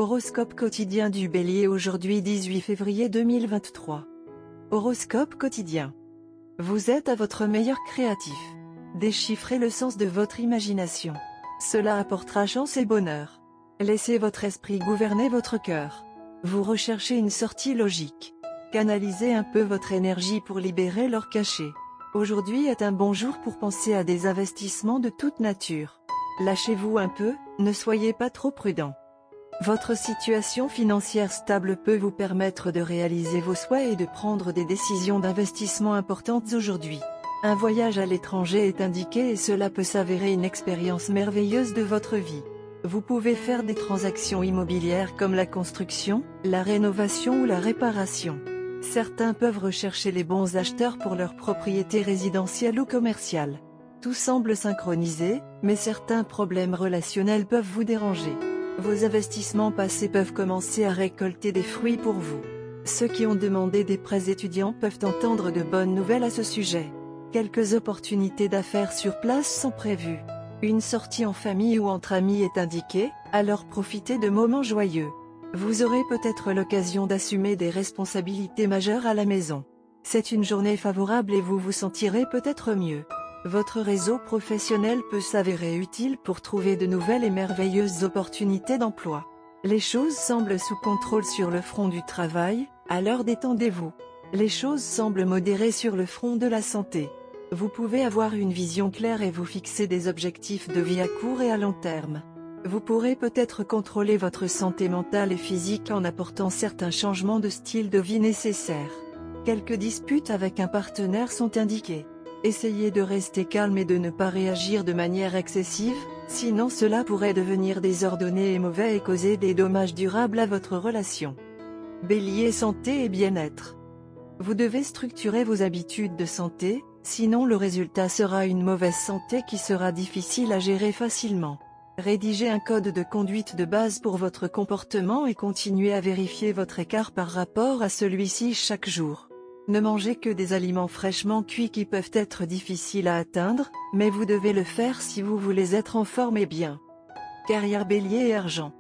Horoscope quotidien du Bélier aujourd'hui 18 février 2023. Horoscope quotidien. Vous êtes à votre meilleur créatif. Déchiffrez le sens de votre imagination. Cela apportera chance et bonheur. Laissez votre esprit gouverner votre cœur. Vous recherchez une sortie logique. Canalisez un peu votre énergie pour libérer l'or caché. Aujourd'hui est un bon jour pour penser à des investissements de toute nature. Lâchez-vous un peu, ne soyez pas trop prudent. Votre situation financière stable peut vous permettre de réaliser vos souhaits et de prendre des décisions d'investissement importantes aujourd'hui. Un voyage à l'étranger est indiqué et cela peut s'avérer une expérience merveilleuse de votre vie. Vous pouvez faire des transactions immobilières comme la construction, la rénovation ou la réparation. Certains peuvent rechercher les bons acheteurs pour leur propriété résidentielle ou commerciale. Tout semble synchronisé, mais certains problèmes relationnels peuvent vous déranger. Vos investissements passés peuvent commencer à récolter des fruits pour vous. Ceux qui ont demandé des prêts étudiants peuvent entendre de bonnes nouvelles à ce sujet. Quelques opportunités d'affaires sur place sont prévues. Une sortie en famille ou entre amis est indiquée, alors profitez de moments joyeux. Vous aurez peut-être l'occasion d'assumer des responsabilités majeures à la maison. C'est une journée favorable et vous vous sentirez peut-être mieux. Votre réseau professionnel peut s'avérer utile pour trouver de nouvelles et merveilleuses opportunités d'emploi. Les choses semblent sous contrôle sur le front du travail, alors détendez-vous. Les choses semblent modérées sur le front de la santé. Vous pouvez avoir une vision claire et vous fixer des objectifs de vie à court et à long terme. Vous pourrez peut-être contrôler votre santé mentale et physique en apportant certains changements de style de vie nécessaires. Quelques disputes avec un partenaire sont indiquées. Essayez de rester calme et de ne pas réagir de manière excessive, sinon cela pourrait devenir désordonné et mauvais et causer des dommages durables à votre relation. Bélier, santé et bien-être. Vous devez structurer vos habitudes de santé, sinon le résultat sera une mauvaise santé qui sera difficile à gérer facilement. Rédigez un code de conduite de base pour votre comportement et continuez à vérifier votre écart par rapport à celui-ci chaque jour. Ne mangez que des aliments fraîchement cuits qui peuvent être difficiles à atteindre, mais vous devez le faire si vous voulez être en forme et bien. Carrière Bélier et argent.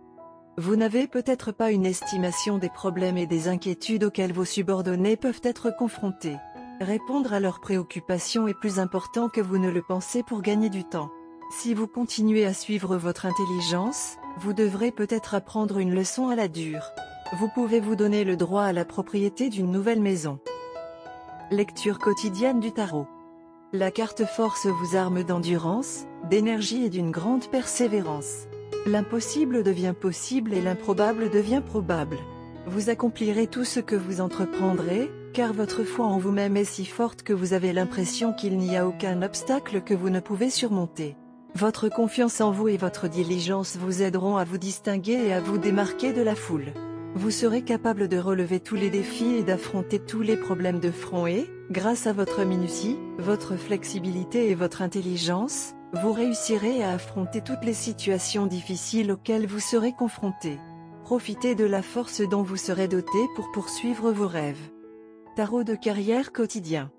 Vous n'avez peut-être pas une estimation des problèmes et des inquiétudes auxquels vos subordonnés peuvent être confrontés. Répondre à leurs préoccupations est plus important que vous ne le pensez pour gagner du temps. Si vous continuez à suivre votre intelligence, vous devrez peut-être apprendre une leçon à la dure. Vous pouvez vous donner le droit à la propriété d'une nouvelle maison. Lecture quotidienne du tarot. La carte force vous arme d'endurance, d'énergie et d'une grande persévérance. L'impossible devient possible et l'improbable devient probable. Vous accomplirez tout ce que vous entreprendrez, car votre foi en vous-même est si forte que vous avez l'impression qu'il n'y a aucun obstacle que vous ne pouvez surmonter. Votre confiance en vous et votre diligence vous aideront à vous distinguer et à vous démarquer de la foule. Vous serez capable de relever tous les défis et d'affronter tous les problèmes de front et, grâce à votre minutie, votre flexibilité et votre intelligence, vous réussirez à affronter toutes les situations difficiles auxquelles vous serez confronté. Profitez de la force dont vous serez doté pour poursuivre vos rêves. Tarot de carrière quotidien.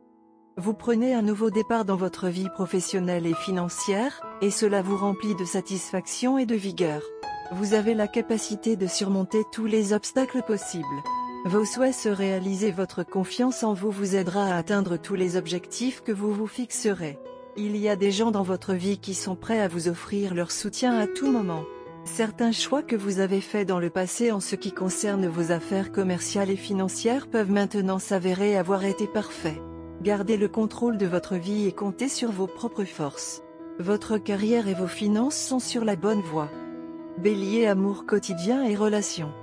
Vous prenez un nouveau départ dans votre vie professionnelle et financière, et cela vous remplit de satisfaction et de vigueur. Vous avez la capacité de surmonter tous les obstacles possibles. Vos souhaits se réaliser, votre confiance en vous vous aidera à atteindre tous les objectifs que vous vous fixerez. Il y a des gens dans votre vie qui sont prêts à vous offrir leur soutien à tout moment. Certains choix que vous avez faits dans le passé en ce qui concerne vos affaires commerciales et financières peuvent maintenant s'avérer avoir été parfaits. Gardez le contrôle de votre vie et comptez sur vos propres forces. Votre carrière et vos finances sont sur la bonne voie. Bélier, amour quotidien et relations.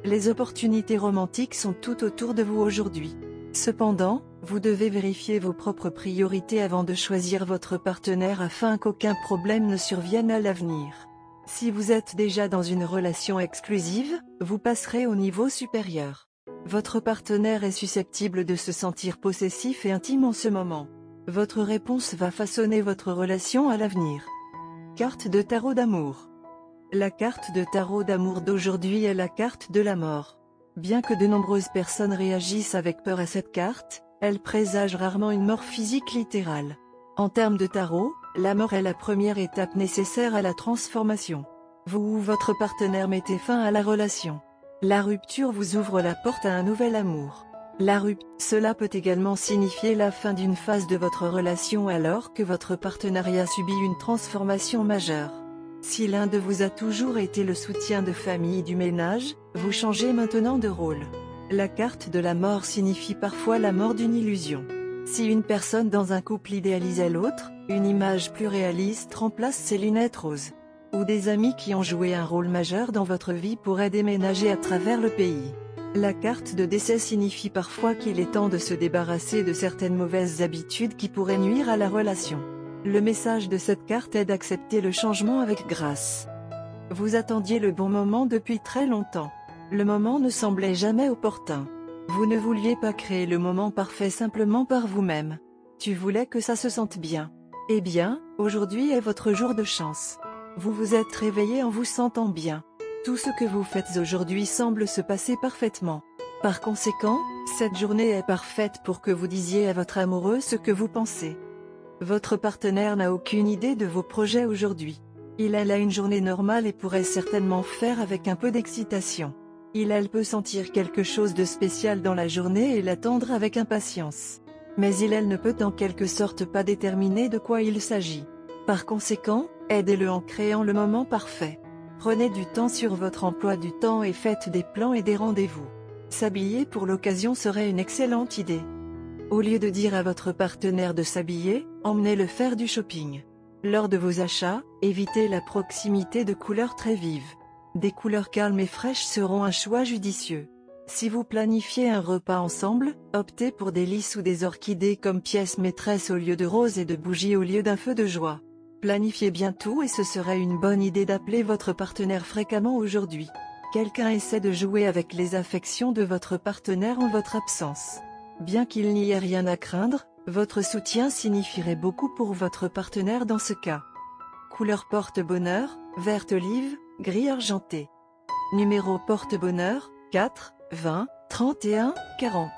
Les opportunités romantiques sont tout autour de vous aujourd'hui. Cependant, vous devez vérifier vos propres priorités avant de choisir votre partenaire afin qu'aucun problème ne survienne à l'avenir. Si vous êtes déjà dans une relation exclusive, vous passerez au niveau supérieur. Votre partenaire est susceptible de se sentir possessif et intime en ce moment. Votre réponse va façonner votre relation à l'avenir. Carte de tarot d'amour. La carte de tarot d'amour d'aujourd'hui est la carte de la mort. Bien que de nombreuses personnes réagissent avec peur à cette carte, elle présage rarement une mort physique littérale. En termes de tarot, la mort est la première étape nécessaire à la transformation. Vous ou votre partenaire mettez fin à la relation. La rupture vous ouvre la porte à un nouvel amour. Cela peut également signifier la fin d'une phase de votre relation alors que votre partenariat subit une transformation majeure. Si l'un de vous a toujours été le soutien de famille et du ménage, vous changez maintenant de rôle. La carte de la mort signifie parfois la mort d'une illusion. Si une personne dans un couple idéalisait l'autre, une image plus réaliste remplace ses lunettes roses. Ou des amis qui ont joué un rôle majeur dans votre vie pourraient déménager à travers le pays. La carte de décès signifie parfois qu'il est temps de se débarrasser de certaines mauvaises habitudes qui pourraient nuire à la relation. Le message de cette carte est d'accepter le changement avec grâce. Vous attendiez le bon moment depuis très longtemps. Le moment ne semblait jamais opportun. Vous ne vouliez pas créer le moment parfait simplement par vous-même. Tu voulais que ça se sente bien. Eh bien, aujourd'hui est votre jour de chance. Vous vous êtes réveillé en vous sentant bien. Tout ce que vous faites aujourd'hui semble se passer parfaitement. Par conséquent, cette journée est parfaite pour que vous disiez à votre amoureux ce que vous pensez. Votre partenaire n'a aucune idée de vos projets aujourd'hui. Elle a une journée normale et pourrait certainement faire avec un peu d'excitation. Elle peut sentir quelque chose de spécial dans la journée et l'attendre avec impatience. Mais elle ne peut en quelque sorte pas déterminer de quoi il s'agit. Par conséquent, aidez-le en créant le moment parfait. Prenez du temps sur votre emploi du temps et faites des plans et des rendez-vous. S'habiller pour l'occasion serait une excellente idée. Au lieu de dire à votre partenaire de s'habiller, emmenez-le faire du shopping. Lors de vos achats, évitez la proximité de couleurs très vives. Des couleurs calmes et fraîches seront un choix judicieux. Si vous planifiez un repas ensemble, optez pour des lys ou des orchidées comme pièces maîtresses au lieu de roses et de bougies au lieu d'un feu de joie. Planifiez bien tout et ce serait une bonne idée d'appeler votre partenaire fréquemment aujourd'hui. Quelqu'un essaie de jouer avec les affections de votre partenaire en votre absence. Bien qu'il n'y ait rien à craindre, votre soutien signifierait beaucoup pour votre partenaire dans ce cas. Couleur porte-bonheur, verte olive, gris argenté. Numéro porte-bonheur, 4, 20, 31, 40.